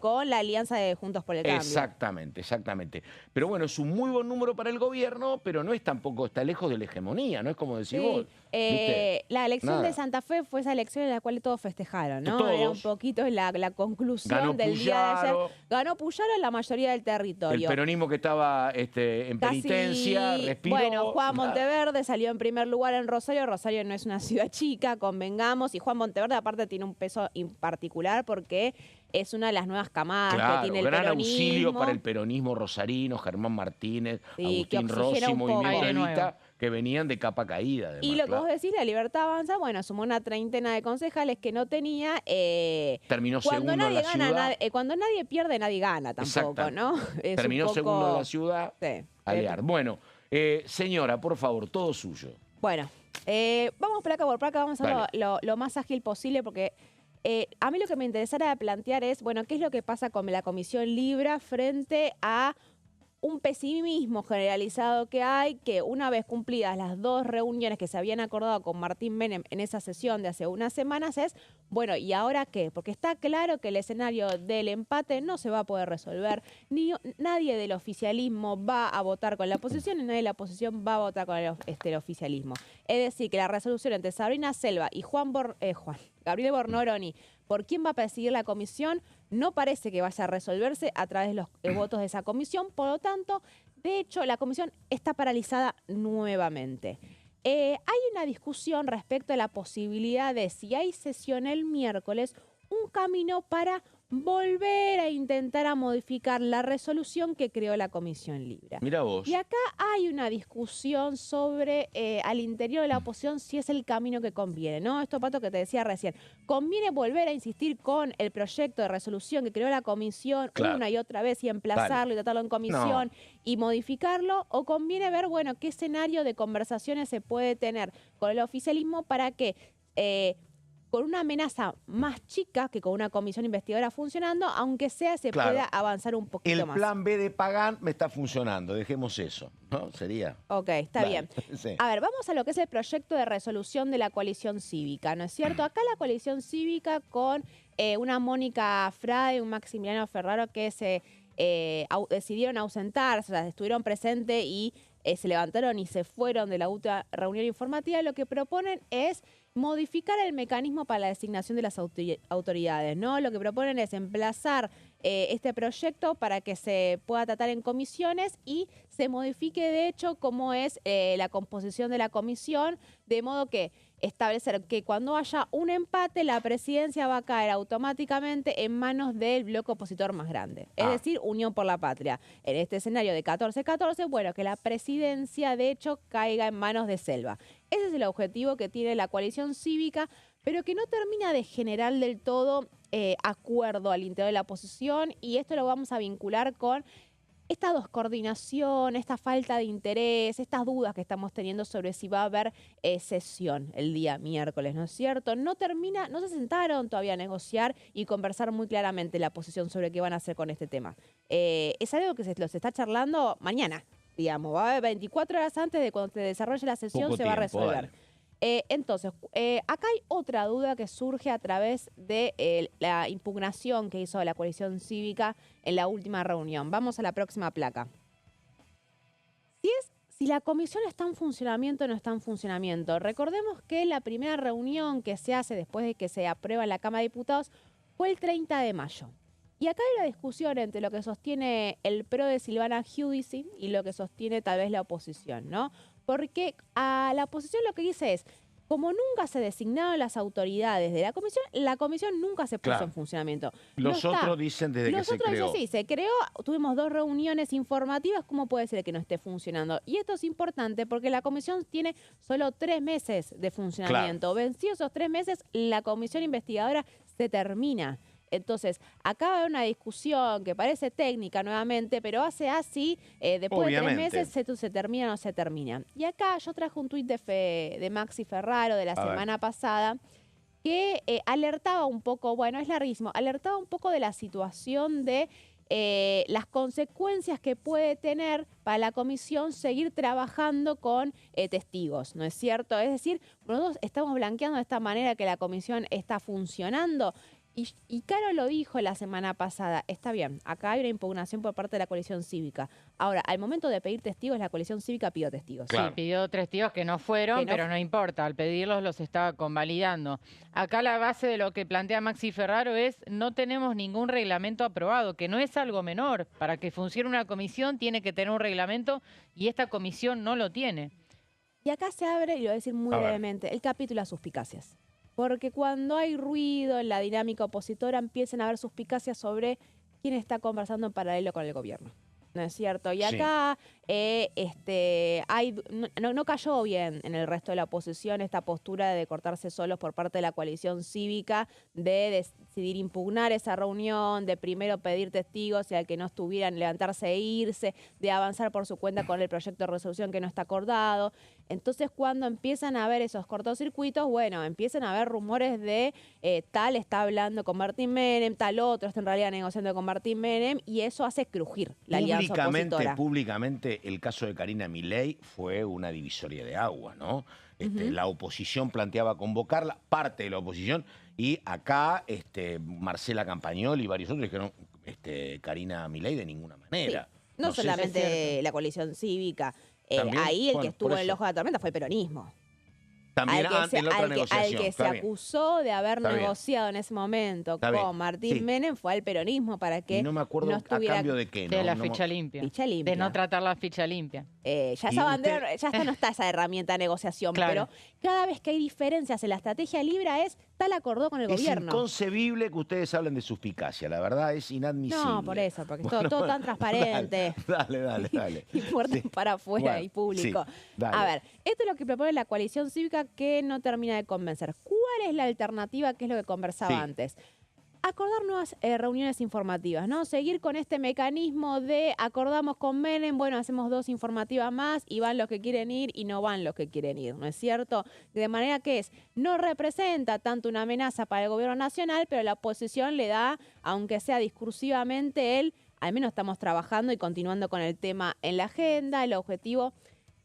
con la alianza de Juntos por el Cambio. Exactamente. Pero bueno, es un muy buen número para el gobierno, pero no es tampoco, está lejos de la hegemonía, no es como decís vos. La elección de Santa Fe fue esa elección en la cual todos festejaron, ¿no? Era un poquito la conclusión del día de ayer. Ganó Puyaro en la mayoría del territorio. El peronismo que estaba en penitencia, respiró. Bueno, Juan Monteverde salió en primer lugar en Rosario. Rosario no es una ciudad chica, convengamos. Y Juan Monteverde aparte tiene un peso particular porque es una de las nuevas camadas que tiene el gran peronismo. Auxilio para el peronismo rosarino, Germán Martínez, Agustín Rossi, Movimiento Evita, que venían de capa caída. Además, y lo que vos decís, La Libertad Avanza, bueno, sumó una treintena de concejales que no tenía. Terminó segundo en la ciudad. Cuando nadie pierde, nadie gana tampoco, ¿no? Terminó segundo en la ciudad. Bueno, señora, por favor, todo suyo. Bueno, vamos placa por placa, vamos a hacerlo lo más ágil posible porque... a mí lo que me interesara plantear es, bueno, ¿qué es lo que pasa con la Comisión Libra frente a un pesimismo generalizado que hay, que una vez cumplidas las 2 reuniones que se habían acordado con Martín Menem en esa sesión de hace unas semanas es, bueno, ¿y ahora qué? Porque está claro que el escenario del empate no se va a poder resolver, nadie del oficialismo va a votar con la oposición y nadie de la oposición va a votar con el oficialismo. Es decir, que la resolución entre Sabrina Selva y Gabriel Bornoroni por quién va a presidir la comisión no parece que vaya a resolverse a través de los votos de esa comisión. Por lo tanto, de hecho, la comisión está paralizada nuevamente. Hay una discusión respecto a la posibilidad de, si hay sesión el miércoles, un camino para volver a intentar a modificar la resolución que creó la Comisión Libre. Mira vos. Y acá hay una discusión sobre al interior de la oposición si es el camino que conviene, ¿no? Esto, Pato, que te decía recién. ¿Conviene volver a insistir con el proyecto de resolución que creó la Comisión una y otra vez y emplazarlo y tratarlo en comisión y modificarlo? ¿O conviene ver, bueno, qué escenario de conversaciones se puede tener con el oficialismo para que con una amenaza más chica que con una comisión investigadora funcionando, aunque sea se pueda avanzar un poquito más? El plan B de Pagán me está funcionando, dejemos eso, ¿no? Sería. Ok, está bien. Sí. A ver, vamos a lo que es el proyecto de resolución de la coalición cívica, ¿no es cierto? Acá la coalición cívica con una Mónica Frade y un Maximiliano Ferraro que se decidieron ausentarse, o sea, estuvieron presentes y se levantaron y se fueron de la última reunión informativa. Lo que proponen es modificar el mecanismo para la designación de las autoridades, ¿no? Lo que proponen es emplazar este proyecto para que se pueda tratar en comisiones y se modifique, de hecho, cómo es la composición de la comisión, de modo que establecer que cuando haya un empate, la presidencia va a caer automáticamente en manos del bloque opositor más grande, es decir, Unión por la Patria. En este escenario de 14-14, bueno, que la presidencia, de hecho, caiga en manos de Selva. Ese es el objetivo que tiene la coalición cívica, pero que no termina de generar del todo acuerdo al interior de la oposición, y esto lo vamos a vincular con esta descoordinación, esta falta de interés, estas dudas que estamos teniendo sobre si va a haber sesión el día miércoles, ¿no es cierto? No se sentaron todavía a negociar y conversar muy claramente la posición sobre qué van a hacer con este tema. Es algo que se está charlando mañana, digamos, va a haber 24 horas antes de cuando se desarrolle la sesión se va a resolver. Entonces, acá hay otra duda que surge a través de la impugnación que hizo la coalición cívica en la última reunión. Vamos a la próxima placa. Si la comisión está en funcionamiento o no está en funcionamiento. Recordemos que la primera reunión que se hace después de que se aprueba en la Cámara de Diputados fue el 30 de mayo. Y acá hay una discusión entre lo que sostiene el PRO de Silvana Giudici y lo que sostiene tal vez la oposición, ¿no? Porque a la oposición lo que dice es, como nunca se designaron las autoridades de la comisión nunca se puso en funcionamiento. Los otros dicen desde que se creó. Los otros dicen, sí, se creó, tuvimos 2 reuniones informativas, ¿cómo puede ser que no esté funcionando? Y esto es importante porque la comisión tiene solo 3 meses de funcionamiento. Vencidos esos 3 meses, la comisión investigadora se termina. Entonces, acá va a haber una discusión que parece técnica nuevamente, pero hace así, después de 3 meses se termina o no se termina. Y acá yo traje un tuit de Maxi Ferraro de la semana pasada que alertaba un poco, bueno, es larguísimo, alertaba un poco de la situación de las consecuencias que puede tener para la comisión seguir trabajando con testigos, ¿no es cierto? Es decir, nosotros estamos blanqueando de esta manera que la comisión está funcionando. Y Caro lo dijo la semana pasada, está bien, acá hay una impugnación por parte de la coalición cívica. Ahora, al momento de pedir testigos, la coalición cívica pidió testigos. Claro. Sí, pidió testigos que no fueron, pero no importa, al pedirlos los estaba convalidando. Acá la base de lo que plantea Maxi Ferraro es, no tenemos ningún reglamento aprobado, que no es algo menor. Para que funcione una comisión tiene que tener un reglamento y esta comisión no lo tiene. Y acá se abre, y lo voy a decir muy brevemente, el capítulo a suspicacias. Porque cuando hay ruido en la dinámica opositora empiezan a haber suspicacias sobre quién está conversando en paralelo con el gobierno. ¿No es cierto? Y acá no cayó bien en el resto de la oposición esta postura de cortarse solos por parte de la coalición cívica, de decidir impugnar esa reunión, de primero pedir testigos y al que no estuvieran levantarse e irse, de avanzar por su cuenta con el proyecto de resolución que no está acordado. Entonces, cuando empiezan a haber esos cortocircuitos, bueno, empiezan a haber rumores de tal está hablando con Martín Menem, tal otro está en realidad negociando con Martín Menem, y eso hace crujir la alianza opositora. Públicamente, el caso de Karina Milei fue una divisoria de agua, ¿no? La oposición planteaba convocarla, parte de la oposición, y acá Marcela Campagnoli y varios otros dijeron Karina Milei de ninguna manera. Sí. No solamente la coalición cívica. Ahí el que estuvo en el ojo de la tormenta fue el peronismo. También al que se acusó de haber negociado en ese momento con Martín Menem fue al peronismo para que no me acuerdo no estuviera... a cambio de qué. De la ficha limpia. De no tratar la ficha limpia. Ya no está esa herramienta de negociación, pero cada vez que hay diferencias en la estrategia Libra tal acordó con el gobierno. Es inconcebible que ustedes hablen de suspicacia, la verdad es inadmisible. No, por eso, porque es todo tan transparente. Dale. Y fuerte para afuera y público. A ver, esto es lo que propone la coalición cívica que no termina de convencer. ¿Cuál es la alternativa? ¿Qué es lo que conversaba antes? Acordar nuevas reuniones informativas, ¿no? Seguir con este mecanismo de acordamos con Menem, bueno, hacemos 2 informativas más y van los que quieren ir y no van los que quieren ir, ¿no es cierto? De manera que no representa tanto una amenaza para el gobierno nacional, pero la oposición le da, aunque sea discursivamente, al menos estamos trabajando y continuando con el tema en la agenda, el objetivo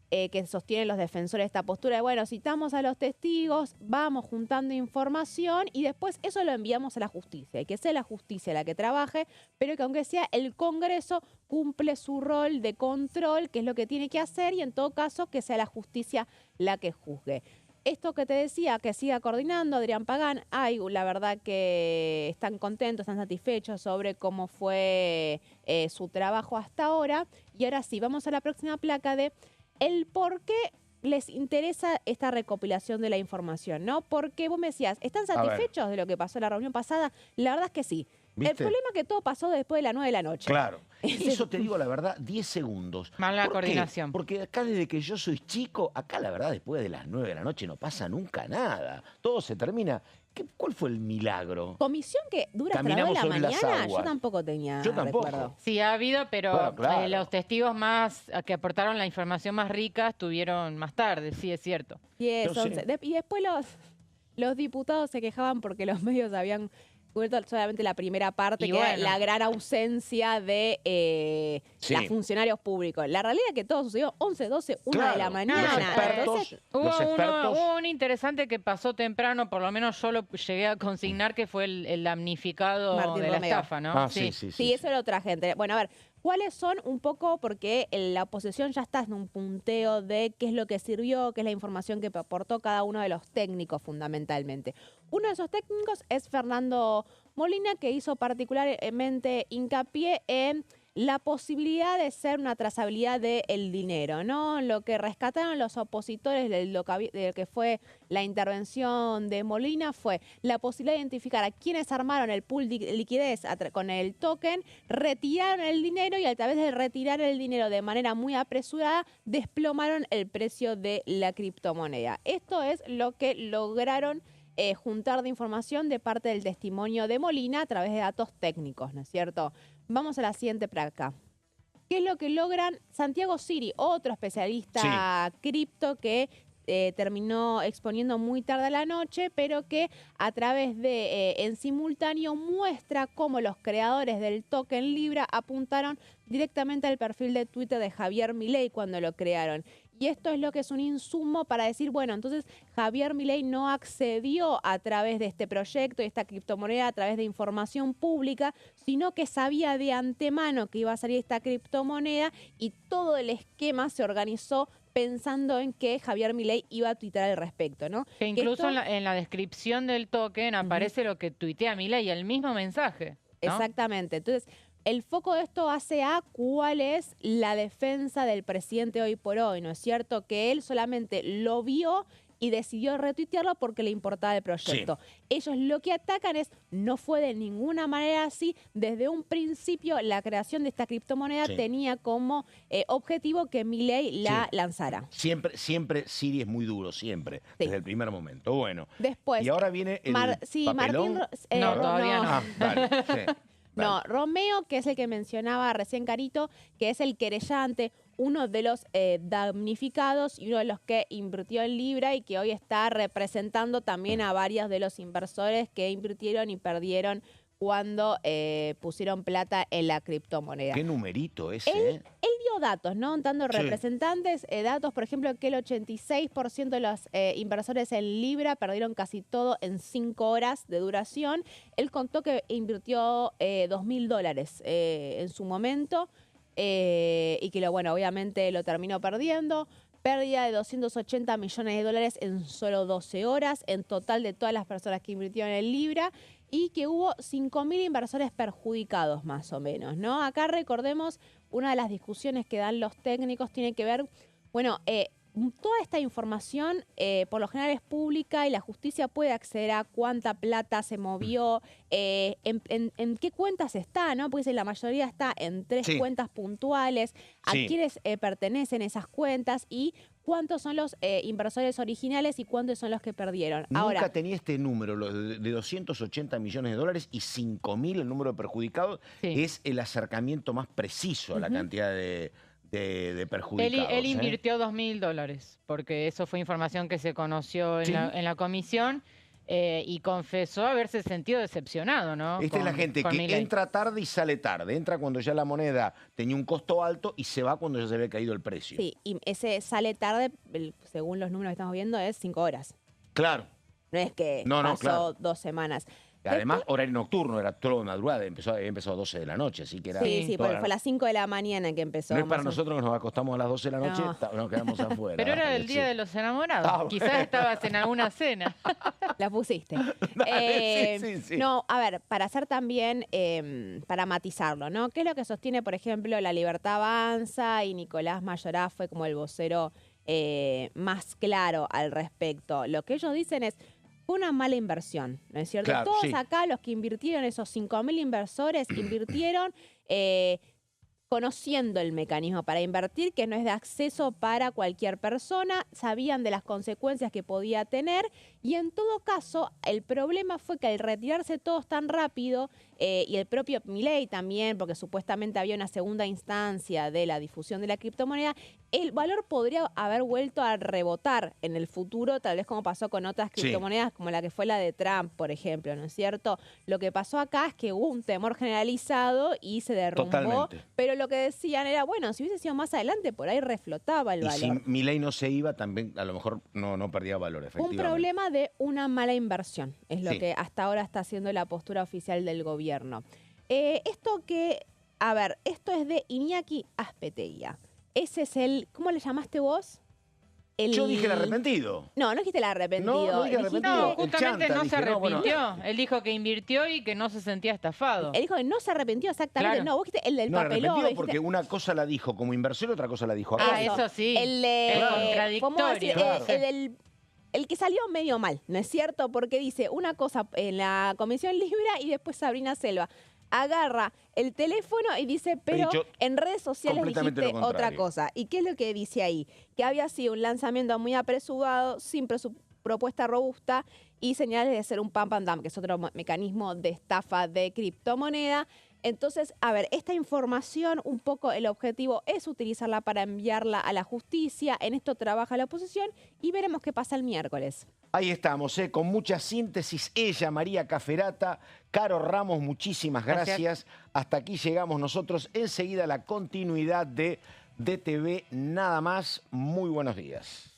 que sostienen los defensores de esta postura de, bueno, citamos a los testigos, vamos juntando información y después eso lo enviamos a la justicia. Y que sea la justicia la que trabaje, pero que aunque sea el Congreso cumple su rol de control, que es lo que tiene que hacer, y en todo caso que sea la justicia la que juzgue. Esto que te decía, que siga coordinando Adrián Pagán, la verdad que están contentos, están satisfechos sobre cómo fue su trabajo hasta ahora. Y ahora sí, vamos a la próxima placa de el por qué les interesa esta recopilación de la información, ¿no? Porque vos me decías, ¿están satisfechos de lo que pasó en la reunión pasada? La verdad es que sí. ¿Viste? El problema es que todo pasó después de las 9 de la noche. Claro. Eso te digo la verdad, 10 segundos. Mala coordinación. Porque acá desde que yo soy chico, acá la verdad después de las 9 de la noche no pasa nunca nada. Todo se termina. ¿Cuál fue el milagro? Comisión que dura hasta las 2 de la mañana, yo tampoco tenía recuerdo. Sí, ha habido, pero los testigos que aportaron la información más rica estuvieron más tarde, sí, es cierto. Y después los diputados se quejaban porque los medios habían cubierto solamente la primera parte, que era la gran ausencia de los funcionarios públicos. La realidad es que todo sucedió 11, 12, 1 de la mañana. Hubo un interesante que pasó temprano, por lo menos yo lo llegué a consignar, que fue el damnificado Martín de Romeo. La estafa, ¿no? Sí, eso era otra gente. Bueno, a ver, ¿cuáles son un poco? Porque la oposición ya está en un punteo de qué es lo que sirvió, qué es la información que aportó cada uno de los técnicos fundamentalmente. Uno de esos técnicos es Fernando Molina, que hizo particularmente hincapié en la posibilidad de ser una trazabilidad del dinero, ¿no? Lo que rescataron los opositores de lo que fue la intervención de Molina fue la posibilidad de identificar a quienes armaron el pool de liquidez con el token, retiraron el dinero y a través de retirar el dinero de manera muy apresurada desplomaron el precio de la criptomoneda. Esto es lo que lograron juntar de información de parte del testimonio de Molina a través de datos técnicos, ¿no es cierto? Vamos a la siguiente placa. ¿Qué es lo que logran? Santiago Siri, otro especialista cripto que terminó exponiendo muy tarde a la noche, pero que a través de, en simultáneo, muestra cómo los creadores del token Libra apuntaron directamente al perfil de Twitter de Javier Milei cuando lo crearon. Y esto es lo que es un insumo para decir, bueno, entonces Javier Milei no accedió a través de este proyecto y esta criptomoneda a través de información pública, sino que sabía de antemano que iba a salir esta criptomoneda y todo el esquema se organizó pensando en que Javier Milei iba a tuitear al respecto, ¿no? Que incluso en la descripción del token aparece lo que tuitea Milei, el mismo mensaje, ¿no? Exactamente. Entonces, el foco de esto hace a cuál es la defensa del presidente hoy por hoy, ¿no es cierto? Que él solamente lo vio y decidió retuitearlo porque le importaba el proyecto. Ellos lo que atacan es, no fue de ninguna manera así. Desde un principio, la creación de esta criptomoneda tenía como objetivo que Milei la lanzara. Siempre Siri es muy duro, siempre, desde el primer momento. Bueno, después, y ahora viene el papelón. No, todavía no. Dale, No, Romeo, que es el que mencionaba recién Carito, que es el querellante, uno de los damnificados y uno de los que invirtió en Libra y que hoy está representando también a varios de los inversores que invirtieron y perdieron cuando pusieron plata en la criptomoneda. Qué numerito ese, Él dio datos, ¿no? Dando representantes, datos, por ejemplo, que el 86% de los inversores en Libra perdieron casi todo en 5 horas de duración. Él contó que invirtió $2.000 en su momento y que, obviamente lo terminó perdiendo. Pérdida de $280 millones en solo 12 horas, en total de todas las personas que invirtieron en Libra, y que hubo 5.000 inversores perjudicados más o menos, ¿no? Acá recordemos, una de las discusiones que dan los técnicos tiene que ver, toda esta información por lo general es pública y la justicia puede acceder a cuánta plata se movió, en qué cuentas está, ¿no? Porque la mayoría está en 3 cuentas puntuales, a quiénes pertenecen esas cuentas y cuántos son los inversores originales y cuántos son los que perdieron. Nunca tenía este número, de $280 millones y 5.000 el número de perjudicados. Es el acercamiento más preciso a la cantidad de perjudicados. Él invirtió $2.000 porque eso fue información que se conoció en la comisión y confesó haberse sentido decepcionado, ¿no? Esta es la gente que entra tarde y sale tarde. Entra cuando ya la moneda tenía un costo alto y se va cuando ya se había caído el precio. Sí, y ese sale tarde, según los números que estamos viendo, es 5 horas. Claro. No es que pasó 2 semanas. Además, horario nocturno, era todo de madrugada, empezó a 12 de la noche, así que era... Sí, porque fue a las 5 de la mañana que empezó. No es para nosotros que nos acostamos a las 12 de la noche, nos quedamos afuera. Pero era el Día de los Enamorados. Quizás estabas en alguna cena. La pusiste. Sí. No, a ver, para hacer también, para matizarlo, ¿no? ¿Qué es lo que sostiene, por ejemplo, La Libertad Avanza y Nicolás Mayorá fue como el vocero más claro al respecto? Lo que ellos dicen es, fue una mala inversión, ¿no es cierto? Claro, todos acá, los que invirtieron, esos 5.000 inversores, invirtieron conociendo el mecanismo para invertir, que no es de acceso para cualquier persona, sabían de las consecuencias que podía tener y en todo caso el problema fue que al retirarse todos tan rápido y el propio Milei también, porque supuestamente había una segunda instancia de la difusión de la criptomoneda, el valor podría haber vuelto a rebotar en el futuro, tal vez como pasó con otras criptomonedas como la que fue la de Trump, por ejemplo, ¿no es cierto? Lo que pasó acá es que hubo un temor generalizado y se derrumbó. Totalmente. Pero lo que decían era, bueno, si hubiese sido más adelante, por ahí reflotaba el valor. Y si Milei no se iba, también a lo mejor no perdía valor, efectivamente. Un problema de una mala inversión, es lo que hasta ahora está haciendo la postura oficial del gobierno. Esto es de Iñaki Azpeteguía. Ese es ¿cómo le llamaste vos? Yo dije el arrepentido. No dijiste el arrepentido. No dije el arrepentido. No, justamente no se arrepintió. Él dijo que invirtió y que no se sentía estafado. Él dijo que no se arrepintió exactamente. Claro. No, vos dijiste el del papelón. Arrepentido porque una cosa la dijo como inversor y otra cosa la dijo acá. Eso sí. El contradictorio. El que salió medio mal, ¿no es cierto? Porque dice una cosa en la Comisión Libra y después Sabrina Selva agarra el teléfono y dice, pero en redes sociales dijiste otra cosa. ¿Y qué es lo que dice ahí? Que había sido un lanzamiento muy apresurado, sin propuesta robusta y señales de ser un pump and dump, que es otro mecanismo de estafa de criptomoneda. Entonces, a ver, esta información, un poco el objetivo es utilizarla para enviarla a la justicia. En esto trabaja la oposición y veremos qué pasa el miércoles. Ahí estamos, con mucha síntesis. Ella, María Caferata, Caro Ramos, muchísimas gracias. Hasta aquí llegamos nosotros. Enseguida la continuidad de DTV Nada Más. Muy buenos días.